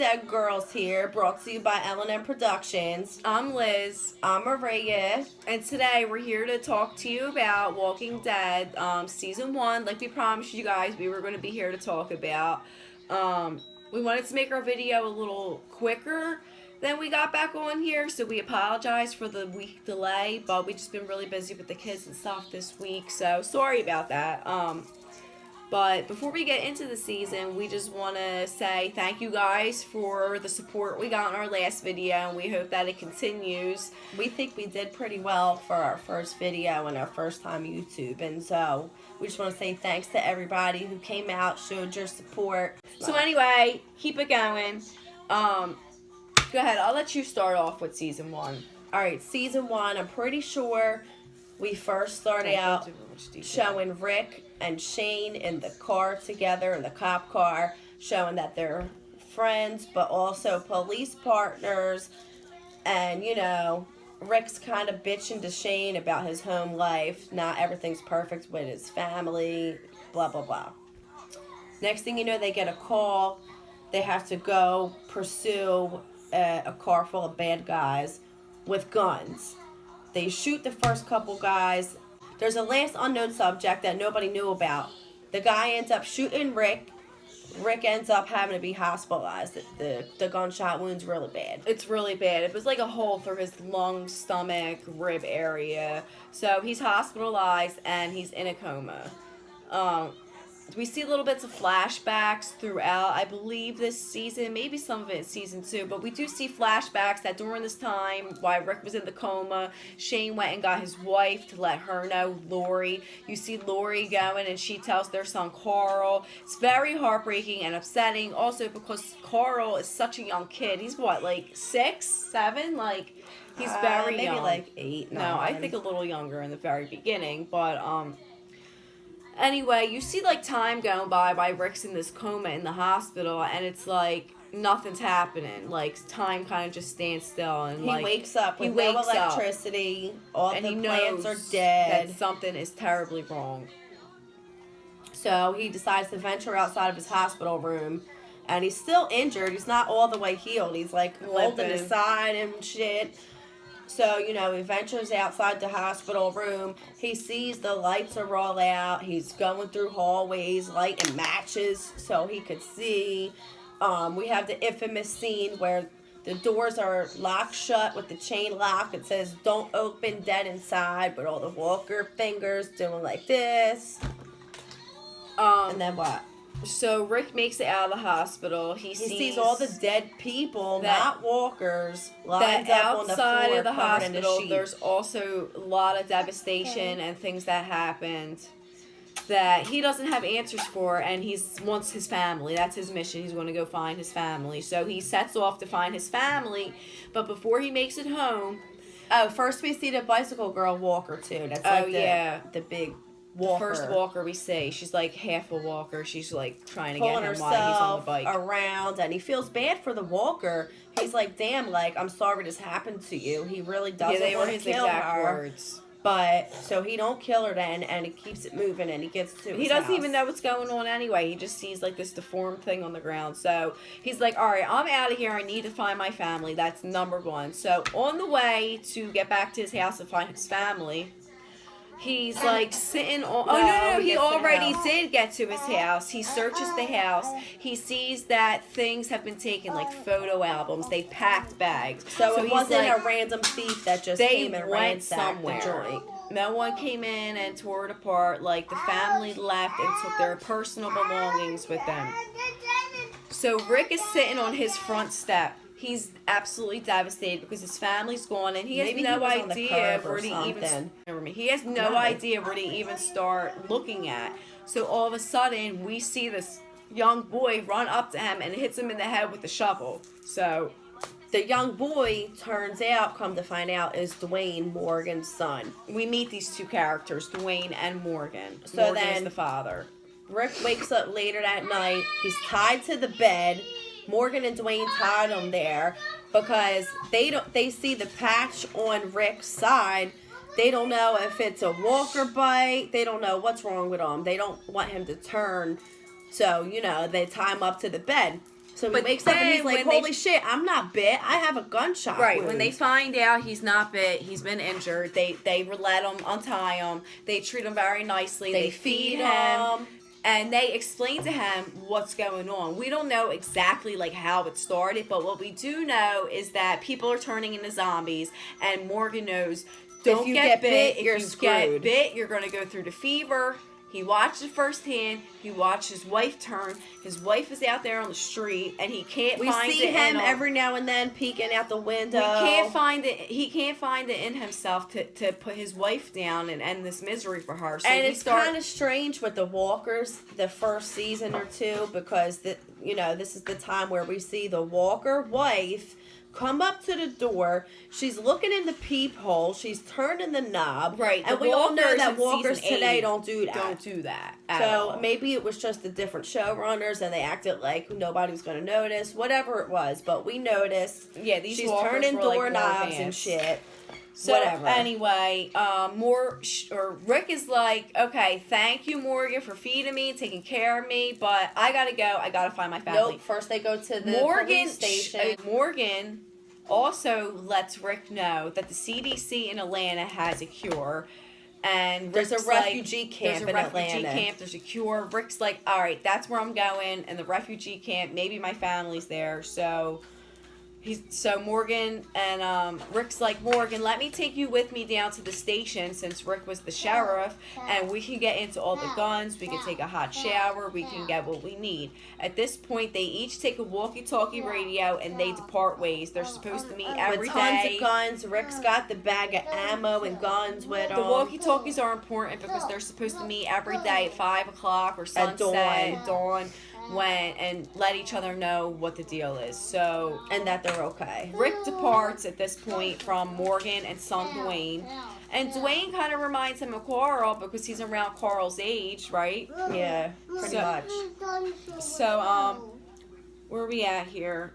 Dead Girls here, brought to you by L&M Productions. I'm Liz. I'm Maria. And today we're here to talk to you about Walking Dead Season 1. Like we promised you guys, we were going to be here to talk about. We wanted to make our video a little quicker than we got back on here, so we apologize for the week delay, but we've just been really busy with the kids and stuff this week, so sorry about that. But before we get into the season, we just want to say thank you guys for the support we got in our last video, and we hope that it continues. We think we did pretty well for our first video and our first time YouTube, and so we just want to say thanks to everybody who came out, showed your support. So anyway, keep it going. Go ahead, I'll let you start off with Season 1. Alright, Season 1, I'm pretty sure we first started out showing Rick and Shane in the car together, in the cop car, showing that they're friends, but also police partners. And, you know, Rick's kind of bitching to Shane about his home life. Not everything's perfect with his family, blah, blah, blah. Next thing you know, they get a call. They have to go pursue a car full of bad guys with guns. They shoot the first couple guys. There's a last unknown subject that nobody knew about. The guy ends up shooting Rick. Rick ends up having to be hospitalized. The gunshot wound's really bad. It's really bad. It was like a hole through his lung, stomach, rib area. So he's hospitalized and he's in a coma. We see little bits of flashbacks throughout, I believe, this season. Maybe some of it in Season 2. But we do see flashbacks that during this time, while Rick was in the coma, Shane went and got his wife to let her know, Lori. You see Lori going and she tells their son, Carl. It's very heartbreaking and upsetting. Also because Carl is such a young kid. He's what, like 6, 7? Like, he's very maybe young. Maybe like 8, 9. No, I think a little younger in the very beginning. But, anyway, you see, like, time going by while Rick's in this coma in the hospital, and it's, like, nothing's happening. Like, time kind of just stands still. And he wakes up with no electricity. All the plants are dead. That something is terribly wrong. So he decides to venture outside of his hospital room, and he's still injured. He's not all the way healed. He's, like, holding his side and shit. So, you know, he ventures outside the hospital room. He sees the lights are all out. He's going through hallways, lighting matches so he could see. We have the infamous scene where the doors are locked shut with the chain lock. It says, "Don't open, dead inside," but all the walker fingers doing like this. And then what? So Rick makes it out of the hospital. He sees all the dead people, not walkers, lined up on the outside floor, of the hospital. in There's also a lot of devastation and things that happened that he doesn't have answers for, and he wants his family. That's his mission. He's going to go find his family. So he sets off to find his family, but before he makes it home... Oh, first we see the bicycle girl walker, too. That's like the big... walker. The first walker we see, she's like half a walker. She's like trying to pulling get him while he's on the bike around, and he feels bad for the walker. He's like, "Damn, like I'm sorry this happened to you." He really doesn't want to kill her. Words. But so he don't kill her then, and he keeps it moving, and he gets to. He doesn't even know what's going on anyway. He just sees like this deformed thing on the ground. So he's like, "All right, I'm out of here. I need to find my family." That's number one. So on the way to get back to his house and find his family, he's like sitting on... No, he already did get to his house. He searches the house. He sees that things have been taken, like photo albums. They packed bags. So it wasn't like a random thief that just came and ransacked the joint. No one came in and tore it apart. Like, the family left and took their personal belongings with them. So Rick is sitting on his front step. He's absolutely devastated because his family's gone, and he has no idea where to even. He has no idea where to even start looking at. So all of a sudden, we see this young boy run up to him and hits him in the head with a shovel. So the young boy, turns out, come to find out, is Dwayne, Morgan's son. We meet these two characters, Dwayne and Morgan. So Morgan then is the father. Rick wakes up later that night. He's tied to the bed. Morgan and Dwayne tied him there because they see the patch on Rick's side. They don't know if it's a walker bite. They don't know what's wrong with him. They don't want him to turn. So, you know, they tie him up to the bed. So he But wakes up and he's then like, when they- holy shit, I'm not bit. I have a gunshot Right, wound. when they find out he's not bit, he's been injured, they let him, untie him, they treat him very nicely, they feed him, and they explain to him what's going on. We don't know exactly like how it started, but what we do know is that people are turning into zombies, and Morgan knows, don't If you get bit, you're if you screwed. get bit, you're going to go through the fever. He watched it firsthand. He watched his wife turn. His wife is out there on the street, and he can't We find see it him in him. every now and then peeking out the window. We can't find it. He can't find it in himself to put his wife down and end this misery for her. So And he it's kind of strange with the Walkers the first season or two, because this is the time where we see the Walker wife come up to the door. She's looking in the peephole. She's turning the knob. Right, And the we all know Walkers that in Walkers season today 8 don't do that. Don't do that. at So all. maybe it was just the different showrunners and they acted like nobody was going to notice. Whatever it was. But we noticed. Yeah, these She's Walkers turning were, like, more doorknobs and advanced. shit. So Whatever. anyway, Rick is like, okay, thank you, Morgan, for feeding me, taking care of me, but I gotta go. I gotta find my family. Nope. First they go to the Morgan police station. Morgan also lets Rick know that the CDC in Atlanta has a cure. And There's Rick's a refugee camp there's a in refugee Atlanta. camp, there's a cure. Rick's like, all right, that's where I'm going, and the refugee camp, maybe my family's there. So Morgan and Rick's like, Morgan, let me take you with me down to the station, since Rick was the sheriff, and we can get into all the guns, we can take a hot shower, we can get what we need. At this point, they each take a walkie-talkie radio and they depart ways. They're supposed to meet every with tons day. of guns. Rick's got the bag of ammo and guns with him. The walkie-talkies are important because they're supposed to meet every day at 5 o'clock or sunset, dawn, and let each other know what the deal is. So, and that they're okay. Rick departs at this point from Morgan and son Dwayne. And Dwayne kind of reminds him of Carl because he's around Carl's age, right? Yeah, pretty much. So, where are we at here?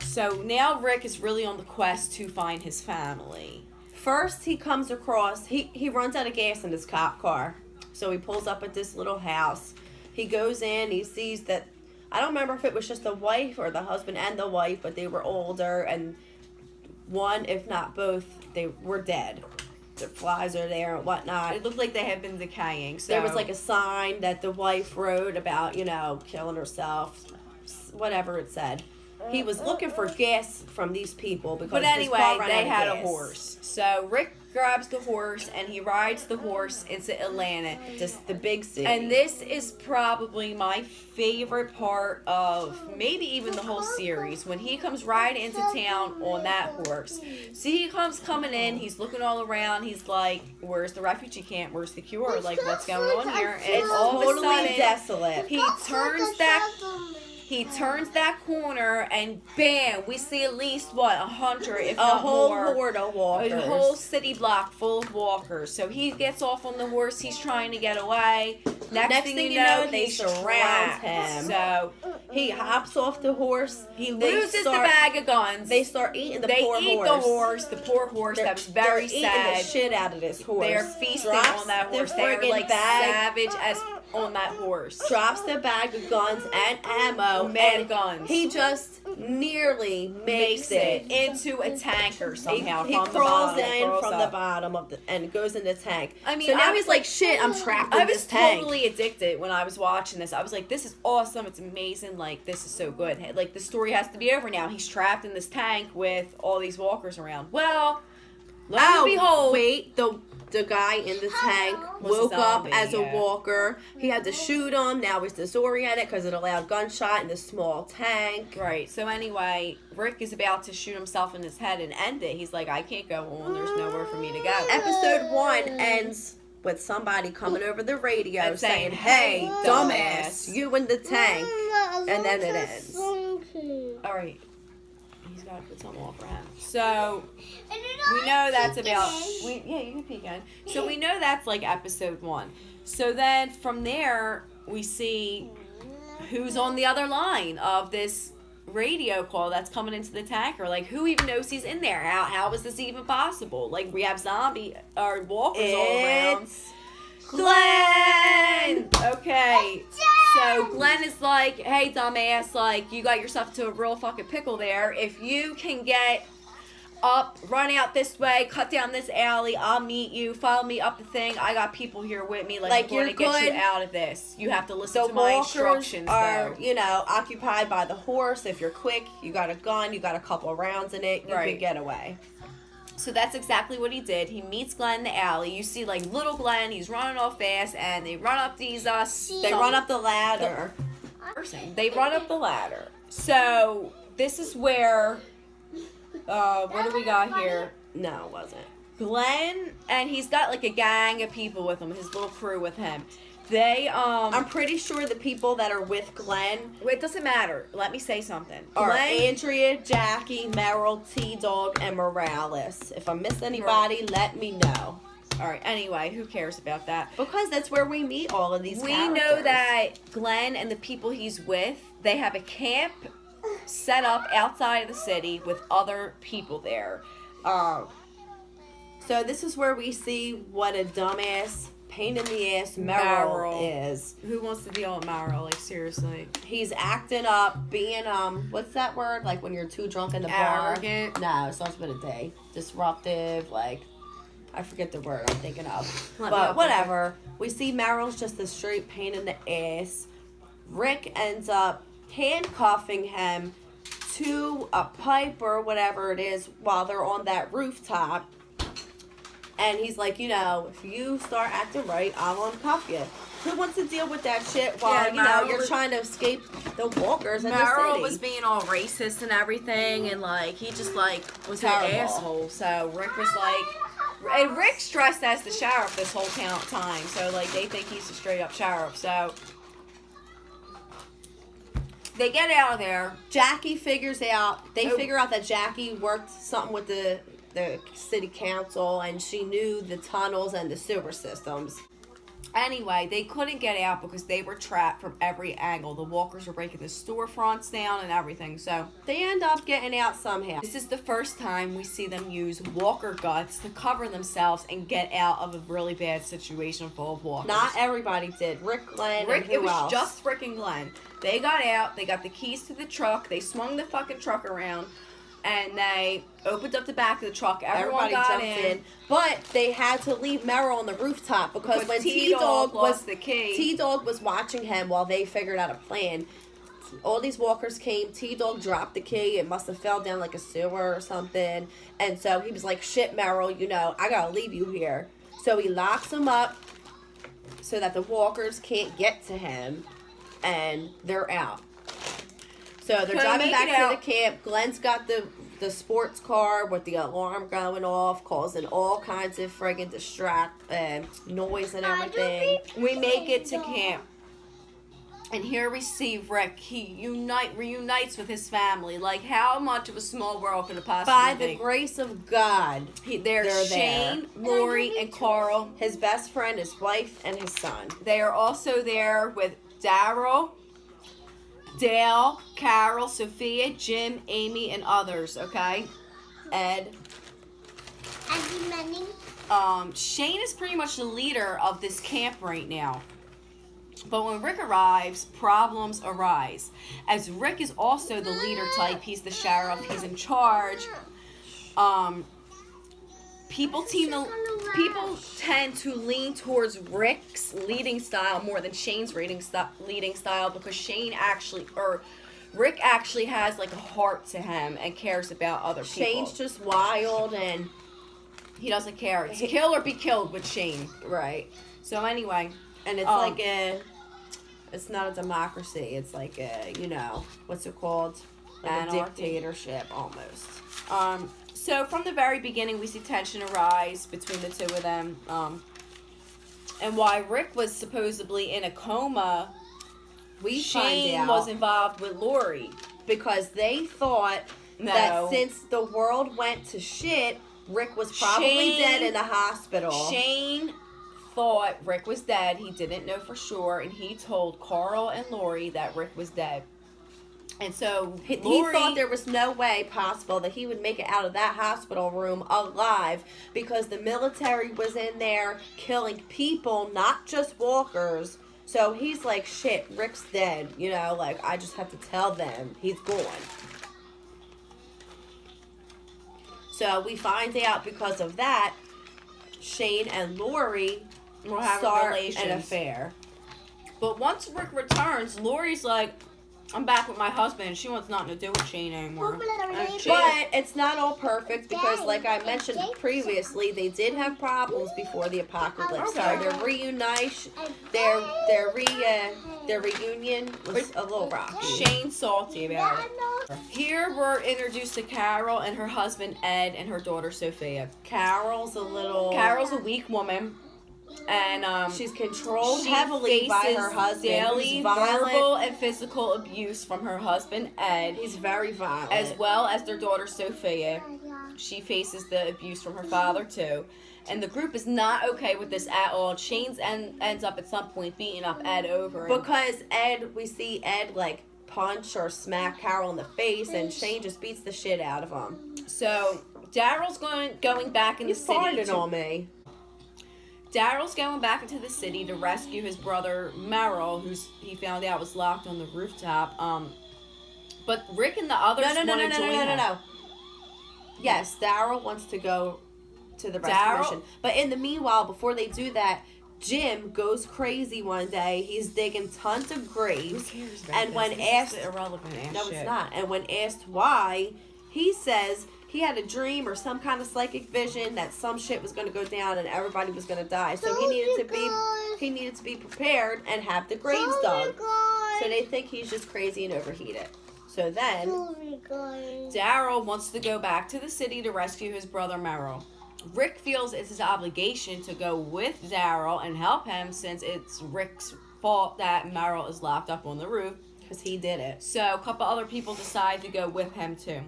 So now Rick is really on the quest to find his family. First, he comes across, he runs out of gas in his cop car. So he pulls up at this little house. He goes in, he sees that, I don't remember if it was just the wife or the husband and the wife, but they were older, and one, if not both, they were dead. The flies are there and whatnot. It looked like they had been decaying. So There was like a sign that the wife wrote about, killing herself, whatever it said. He was looking for gas from these people because But his anyway, car ran they out of had a gas. horse. So Rick grabs the horse and he rides the horse into Atlanta. Just the big city. And this is probably my favorite part of maybe even the whole series, when he comes riding into town on that horse. See, he comes coming in, he's looking all around, he's like, where's the refugee camp, where's the cure, like what's going on here? And It's all of a totally sudden, desolate. he turns that corner and bam, we see at least 100, if A not whole more. horde of walkers. A whole city block full of walkers. So he gets off on the horse. He's trying to get away. Next thing you know, they he's surround trapped. him. So He hops off the horse. he They loses start- the bag of guns. They start eating the They poor eat horse. the horse. The poor horse. They're- That was very they're sad. eating the shit out of this horse. They are feasting Drops on that the horse. They are friggin' like bag. savage as on that horse. Drops the bag of guns and ammo. Mad and guns. He just nearly makes it. into a tanker somehow. He from the crawls bottom, in crawls from up. the bottom of the and goes in the tank. I mean, so now I he's was like, shit, I'm trapped in I was this tank. totally addicted when I was watching this. I was like, this is awesome. It's amazing. Like, this is so good. Like, the story has to be over now. He's trapped in this tank with all these walkers around. Well, lo and behold. Wait, the guy in the tank Was a woke up zombie, as a yeah. walker. He had to shoot him. Now he's disoriented because of a loud gunshot in the small tank. Right. So anyway, Rick is about to shoot himself in his head and end it. He's like, I can't go on. There's nowhere for me to go. Episode 1 ends with somebody coming over the radio And saying, saying, hey, "Hey, dumbass, dumbass." you in the tank. And then it ends. All right. He's got to put something off for him. So we know that's about. Yeah, you can peek in. So we know that's like episode 1. So then from there we see who's on the other line of this radio call that's coming into the tanker. Like, who even knows he's in there? How is this even possible? Like, we have zombie or walkers all around. It's Glenn! Okay. So Glenn Glenn is like, hey, dumbass, like, you got yourself into a real fucking pickle there. If you can get up, run out this way, cut down this alley, I'll meet you, follow me up the thing. I got people here with me, like I'm going to get you out of this. You have to listen to my instructions, are, though. you know, occupied by the horse. If you're quick, you got a gun, you got a couple of rounds in it, you can get away. So that's exactly what he did. He meets Glenn in the alley. You see, like, little Glenn, he's running all fast, and they run up these, they run up the ladder. They run up the ladder. So, this is where, what do we got here? No, it wasn't. Glenn, and he's got, like, a gang of people with him, his little crew with him. They, I'm pretty sure the people that are with Glenn... It doesn't matter. Let me say something. Are Andrea, Jackie, Meryl, T-Dog, and Morales. If I miss anybody, let me know. Alright, anyway, who cares about that? Because that's where we meet all of these characters. We know that Glenn and the people he's with, they have a camp set up outside of the city with other people there. So this is where we see what a dumbass... pain in the ass Meryl is. Who wants to deal with Meryl? Like, seriously. He's acting up, being, what's that word? Like, when you're too drunk in the bar? Arrogant? No, it starts with a D. Disruptive, like, I forget the word I'm thinking of. But whatever. We see Meryl's just a straight pain in the ass. Rick ends up handcuffing him to a pipe or whatever it is while they're on that rooftop. And he's like, you know, if you start acting right, I'll uncuff you. Who wants to deal with that shit while, you know, you're trying to escape the walkers in the city? Meryl was being all racist and everything, and, like, he just, like, was an asshole. So Rick was like... And Rick's dressed as the sheriff this whole time, so, like, they think he's a straight-up sheriff, so... They get out of there. Jackie figures out... They figure out that Jackie worked something with the city council, and she knew the tunnels and the sewer systems. Anyway, they couldn't get out because they were trapped from every angle. The walkers were breaking the storefronts down and everything, so... They end up getting out somehow. This is the first time we see them use walker guts to cover themselves and get out of a really bad situation full of walkers. Not everybody did. Rick, Glenn, and who it was else? just Rick and Glenn. They got out, they got the keys to the truck, they swung the fucking truck around, and they opened up the back of the truck. Everybody jumped in. But they had to leave Meryl on the rooftop because when T-Dog lost the key. T-Dog was watching him while they figured out a plan. All these walkers came. T-Dog dropped the key. It must have fell down like a sewer or something. And so he was like, shit, Meryl, you know, I gotta leave you here. So he locks him up so that the walkers can't get to him. And they're out. So they're driving back to the camp. Glenn's got the sports car with the alarm going off, causing all kinds of friggin' noise and everything. We make it to camp. And here we see Rick. He reunites with his family. Like, how much of a small world could it possibly be? By the grace of God, they're Shane, Lori, and Carl. His best friend, his wife, and his son. They are also there with Daryl, Dale, Carol, Sophia, Jim, Amy, and others, okay? Ed. Shane is pretty much the leader of this camp right now. But when Rick arrives, problems arise. As Rick is also the leader type, he's the sheriff, he's in charge. People tend to lean towards Rick's leading style more than Shane's leading style because Rick actually has like a heart to him and cares about other people. Shane's just wild and he doesn't care. It's kill or be killed with Shane. Right. So anyway. And it's it's not a democracy. It's like a, you know, what's it called? Like a dictatorship almost. So from the very beginning, we see tension arise between the two of them. And why Rick was supposedly in a coma, Shane was involved with Lori. Because they thought that since the world went to shit, Rick was probably dead in a hospital. Shane thought Rick was dead. He didn't know for sure. And he told Carl and Lori that Rick was dead. And so he thought there was no way possible that he would make it out of that hospital room alive because the military was in there killing people, not just walkers. So he's like, shit, Rick's dead. You know, like, I just have to tell them he's gone. So we find out because of that, Shane and Lori We'll have start relations. an affair. But once Rick returns, Lori's like, I'm back with my husband. She wants nothing to do with Shane anymore. But it's not all perfect because, like I mentioned previously, they did have problems before the apocalypse. So their reunion was a little rocky. Shane's salty about it. Here we're introduced to Carol and her husband Ed and her daughter Sophia. Carol's a weak woman. And she's controlled she heavily by her husband. Daily verbal and physical abuse from her husband Ed. He's very violent. As well as their daughter Sophia. She faces the abuse from her father too. And the group is not okay with this at all. Shane's ends up at some point beating up Ed over. Because we see Ed like punch or smack Carol in the face, and Shane just beats the shit out of him. So Daryl's going back in the city. He's farted on me. Daryl's going back into the city to rescue his brother Merrill, he found out was locked on the rooftop. But Rick and the others want to join him. No. Yes, Daryl wants to go to the rescue mission. But in the meanwhile, before they do that, Jim goes crazy one day. He's digging tons of graves. Who cares about and when asked, irrelevant ass no, shit. it's not. And when asked why, he says he had a dream or some kind of psychic vision that some shit was going to go down and everybody was going to die. So he needed to be prepared and have the graves dug. So they think he's just crazy and overheated. So then Daryl wants to go back to the city to rescue his brother Merrill. Rick feels it's his obligation to go with Daryl and help him since it's Rick's fault that Merrill is locked up on the roof. Because he did it. So a couple other people decide to go with him too.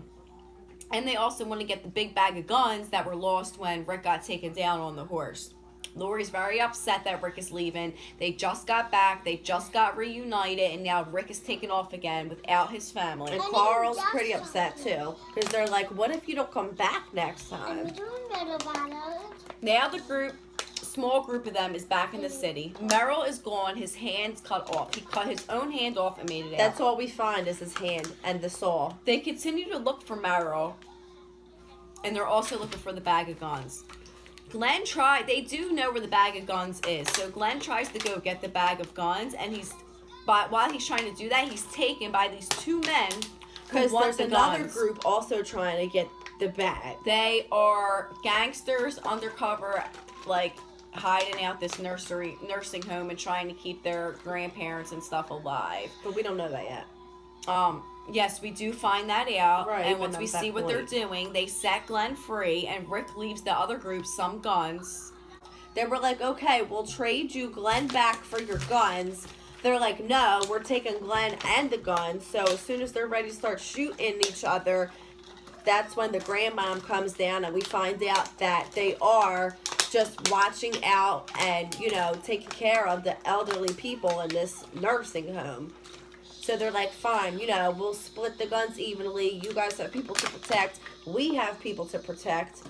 And they also want to get the big bag of guns that were lost when Rick got taken down on the horse. Lori's very upset that Rick is leaving. They just got back. They just got reunited. And now Rick is taking off again without his family. And Carl's pretty upset too. Because they're like, what if you don't come back next time? Now small group of them is back in the city. Merrill is gone. His hand's cut off. He cut his own hand off and made it out. That's all we find is his hand and the saw. They continue to look for Merrill. And they're also looking for the bag of guns. They do know where the bag of guns is. So Glenn tries to go get the bag of guns. And while he's trying to do that, he's taken by these two men. Because there's another group also trying to get the bag. They are gangsters undercover, like hiding out this nursing home and trying to keep their grandparents and stuff alive. But we don't know that yet. Yes, we do find that out. Right, and once we see what they're doing, they set Glenn free, and Rick leaves the other group some guns. They were like, okay, we'll trade you Glenn back for your guns. They're like, no, we're taking Glenn and the guns. So as soon as they're ready to start shooting each other, that's when the grandmom comes down, and we find out that they are just watching out and, taking care of the elderly people in this nursing home. So they're like, fine, we'll split the guns evenly. You guys have people to protect. We have people to protect.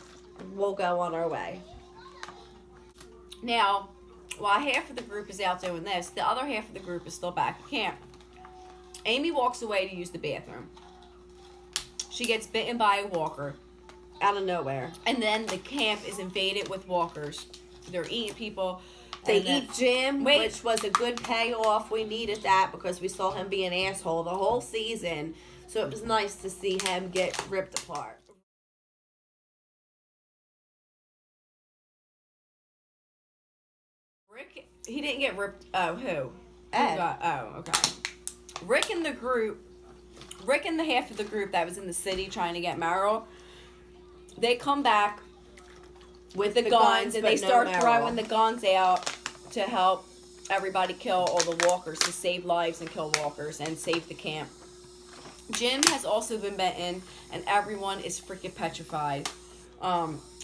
We'll go on our way. Now, while half of the group is out doing this, the other half of the group is still back at camp. Amy walks away to use the bathroom. She gets bitten by a walker. Out of nowhere. And then the camp is invaded with walkers. They're eating people. They eat Jim, which was a good payoff. We needed that because we saw him be an asshole the whole season. So it was nice to see him get ripped apart. Rick, he didn't get ripped. Oh, who? Ed. Okay. Rick and the half of the group that was in the city trying to get Merrill, they come back with the guns and they start throwing the guns out to help everybody kill all the walkers, to save lives and kill walkers and save the camp. Jim has also been bitten and everyone is freaking petrified.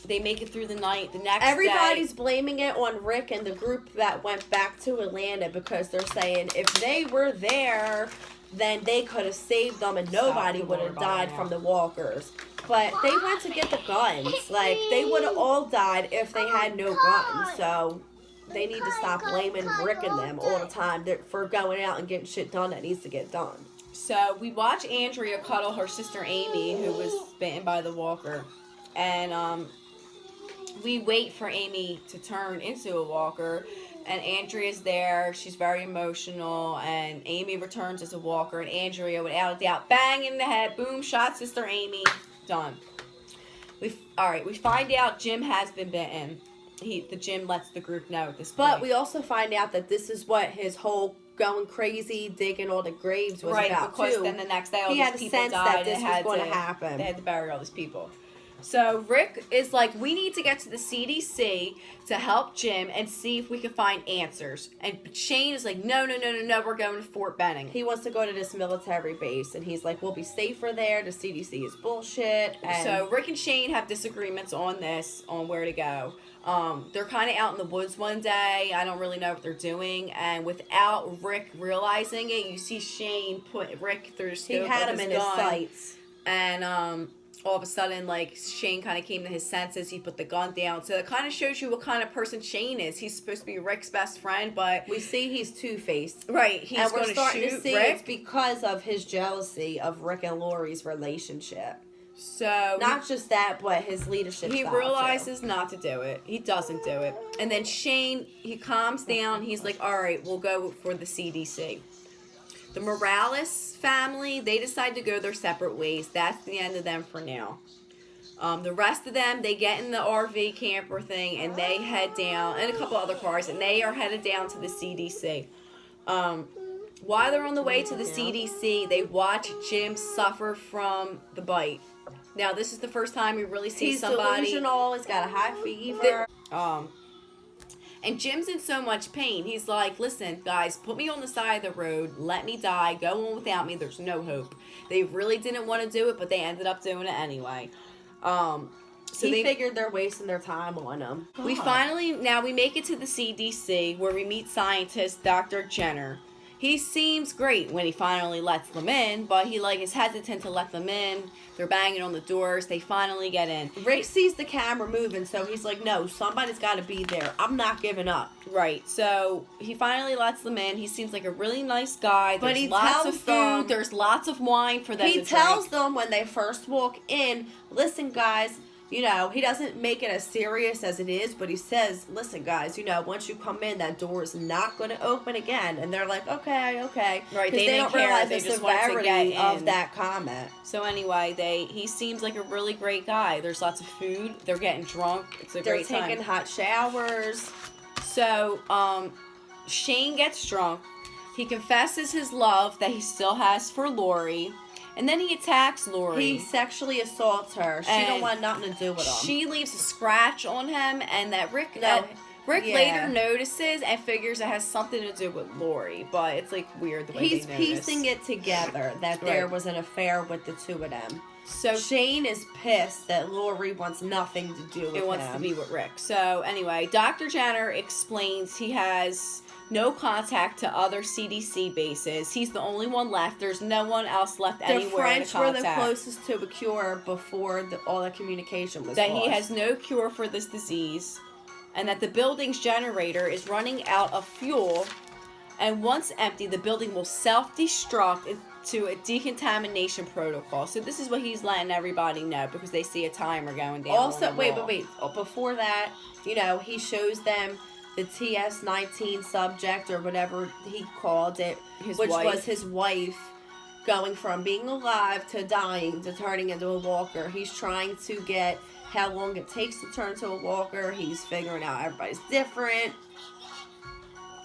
They make it through the night. The next Everybody's blaming it on Rick and the group that went back to Atlanta because they're saying if they were there, then they could have saved them and nobody would have died from the walkers. But they went to get the guns. Like, they would have all died if they had no guns. So, they need to stop blaming Rick and them all the time for going out and getting shit done that needs to get done. So we watch Andrea cuddle her sister Amy, who was bitten by the walker. And we wait for Amy to turn into a walker. And Andrea's there. She's very emotional. And Amy returns as a walker. And Andrea, without a doubt, bang in the head. Boom, shot sister Amy. Done. We find out Jim has been bitten. The Jim lets the group know at this point. But we also find out that this is what his whole going crazy, digging all the graves was about, because too. then the next day all he these had a people sense died that this was going to happen. They had to bury all these people. So Rick is like, we need to get to the CDC to help Jim and see if we can find answers. And Shane is like, no, we're going to Fort Benning. He wants to go to this military base, and he's like, we'll be safer there. The CDC is bullshit. And so Rick and Shane have disagreements on where to go. They're kind of out in the woods one day. I don't really know what they're doing. And without Rick realizing it, you see Shane put Rick through the scope. He had him in his sights. And all of a sudden, like, Shane kind of came to his senses. He put the gun down. So it kind of shows you what kind of person Shane is. He's supposed to be Rick's best friend, but we see he's two-faced. Right. He's going to starting shoot to see Rick. it's because of his jealousy of Rick and Lori's relationship. So not just that, but his leadership he style realizes too. not to do it. He doesn't do it. And then Shane, he calms down. He's like, all right, we'll go for the CDC. The Morales family, they decide to go their separate ways. That's the end of them for now. The rest of them, they get in the RV camper thing and they head down, and a couple other cars, and they are headed down to the CDC. While they're on the way to the CDC, they watch Jim suffer from the bite. Now, this is the first time we really see somebody. He's delusional. He's got a high fever. And Jim's in so much pain. He's like, listen, guys, put me on the side of the road. Let me die. Go on without me. There's no hope. They really didn't want to do it, but they ended up doing it anyway. So they figured they're wasting their time on him. We make it to the CDC where we meet scientist Dr. Jenner. He seems great when he finally lets them in, but he is hesitant to let them in. They're banging on the doors. They finally get in. Rick sees the camera moving, so he's like, no, somebody's got to be there. I'm not giving up. Right. So he finally lets them in. He seems like a really nice guy. But There's lots of food. There's lots of wine for them to drink. He tells them when they first walk in, listen, guys, he doesn't make it as serious as it is, but he says, listen, guys, once you come in, that door is not going to open again. And they're like, okay. Right, they don't realize the severity of that comment. So anyway, he seems like a really great guy. There's lots of food. They're getting drunk. It's a great time. They're taking hot showers. So Shane gets drunk. He confesses his love that he still has for Lori. And then he attacks Lori. He sexually assaults her. She don't want nothing to do with him. She leaves a scratch on him, and that Rick later notices and figures it has something to do with Lori. But it's weird the way he's they notice. piecing it together that there was an affair with the two of them. So Shane is pissed that Lori wants nothing to do with him. It wants to be with Rick. So anyway, Dr. Jenner explains he has no contact to other CDC bases. He's the only one left. There's no one else left anywhere to contact. The French were the closest to a cure before all the communication was lost. He has no cure for this disease, and that the building's generator is running out of fuel, and once empty, the building will self-destruct into a decontamination protocol. So this is what he's letting everybody know because they see a timer going down. Also, wait. Before that, he shows them the TS-19 subject or whatever he called it, was his wife going from being alive to dying to turning into a walker. He's trying to get how long it takes to turn to a walker. He's figuring out everybody's different.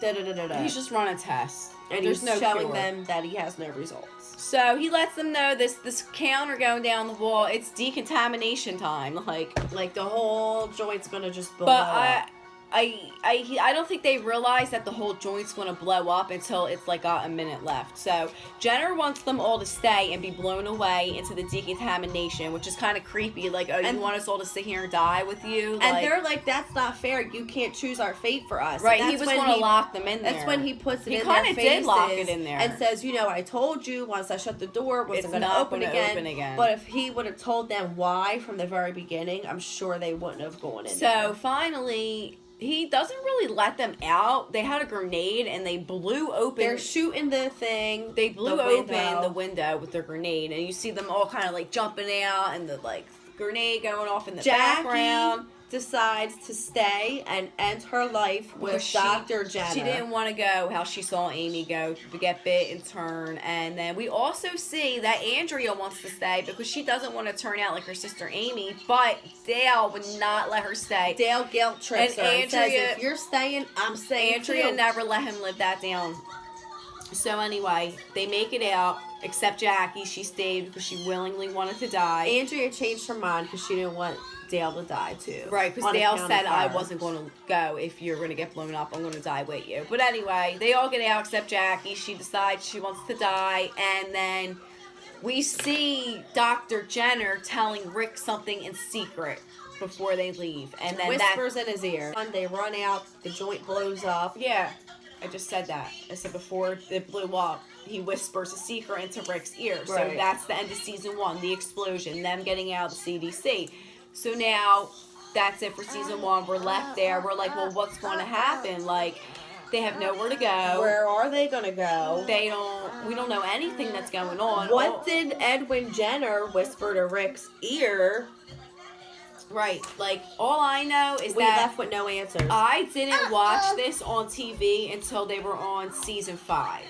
He's just running tests. And he's showing them that he has no results. So he lets them know this counter going down the wall, it's decontamination time. Like the whole joint's gonna just blow up. I don't think they realize that the whole joint's going to blow up until it's got a minute left. So Jenner wants them all to stay and be blown away into the decontamination, which is kind of creepy. You want us all to sit here and die with you? And they're like, that's not fair. You can't choose our fate for us. Right, he was going to lock them in there. That's when he puts it in their faces. He kind of did lock it in there. And says, I told you once I shut the door, it wasn't going to open again. But if he would have told them why from the very beginning, I'm sure they wouldn't have gone in there. So finally, he doesn't really let them out. They had a grenade and they blew open. They're shooting the thing. They blew open the window with their grenade, and you see them all kind of like jumping out, and the like grenade going off in the background. Decides to stay and end her life with Dr. Jenner. She didn't want to go how she saw Amy go to get bit and turn. And then we also see that Andrea wants to stay because she doesn't want to turn out like her sister Amy, but Dale would not let her stay. Dale guilt trips her and says, if you're staying, I'm staying Andrea too. never let him live that down. So anyway, they make it out, except Jackie. She stayed because she willingly wanted to die. Andrea changed her mind because she didn't want Dale to die too. Right, because Dale said, I wasn't going to go. If you're going to get blown up, I'm going to die with you. But anyway, they all get out except Jackie. She decides she wants to die. And then we see Dr. Jenner telling Rick something in secret before they leave. And then whispers in his ear. They run out. The joint blows up. Yeah, I just said that. I said before it blew up, he whispers a secret into Rick's ear. Right. So that's the end of season 1, the explosion, them getting out of the CDC. So now, that's it for season 1. We're left there. We're like, well, what's going to happen? Like, they have nowhere to go. Where are they going to go? We don't know anything that's going on. What did Edwin Jenner whisper to Rick's ear? Right. Like, all I know is we that left with no answers. I didn't watch this on TV until they were on season 5.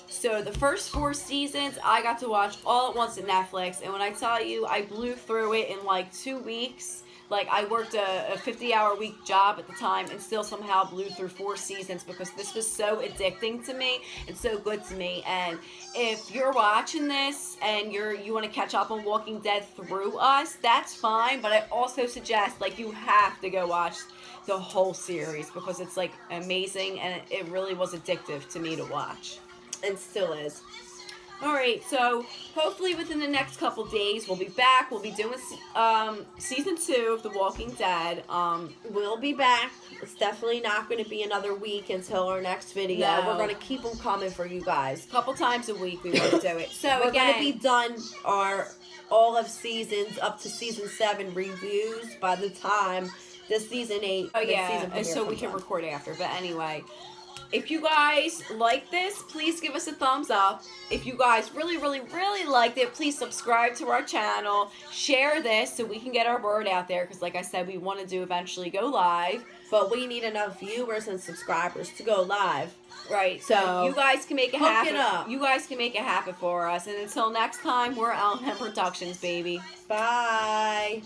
So the first 4 seasons, I got to watch all at once at Netflix. And when I tell you, I blew through it in like 2 weeks. Like, I worked a 50-hour week job at the time and still somehow blew through 4 seasons because this was so addicting to me and so good to me. And if you're watching this and you want to catch up on Walking Dead through us, that's fine. But I also suggest, like, you have to go watch the whole series because it's, like, amazing and it really was addictive to me to watch. And still is. Alright, so hopefully within the next couple days we'll be back. We'll be doing season 2 of The Walking Dead. We'll be back. It's definitely not going to be another week until our next video. No. We're going to keep them coming for you guys. A couple times a week we want to do it. So we're again, going to be done all of seasons up to season 7 reviews by the time the season 8. Oh yeah, and so we can record after. But anyway, if you guys like this, please give us a thumbs up. If you guys really, really, really liked it, please subscribe to our channel. Share this so we can get our word out there. Because like I said, we want to do eventually go live. But we need enough viewers and subscribers to go live. Right. So you guys can make it happen. Up. You guys can make it happen for us. And until next time, we're Allen Productions, baby. Bye.